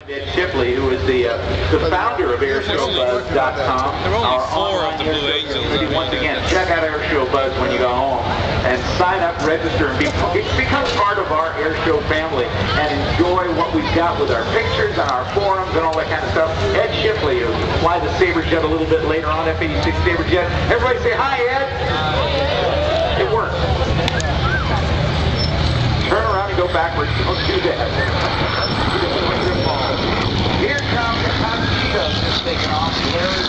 Ed Shipley, who is the founder of AirshowBuzz.com. There are only 4 of the Blue Angels. Once again, check out Airshow Buzz when you go home and sign up, register, and become part of our Airshow family and enjoy what we've got with our pictures and our forums and all that kind of stuff. Ed Shipley, who fly the Sabre jet a little bit later on, F-86 Sabre jet. Everybody say hi, Ed. It works. Turn around and go backwards. Don't do that. Here comes Hampton just taking off. There is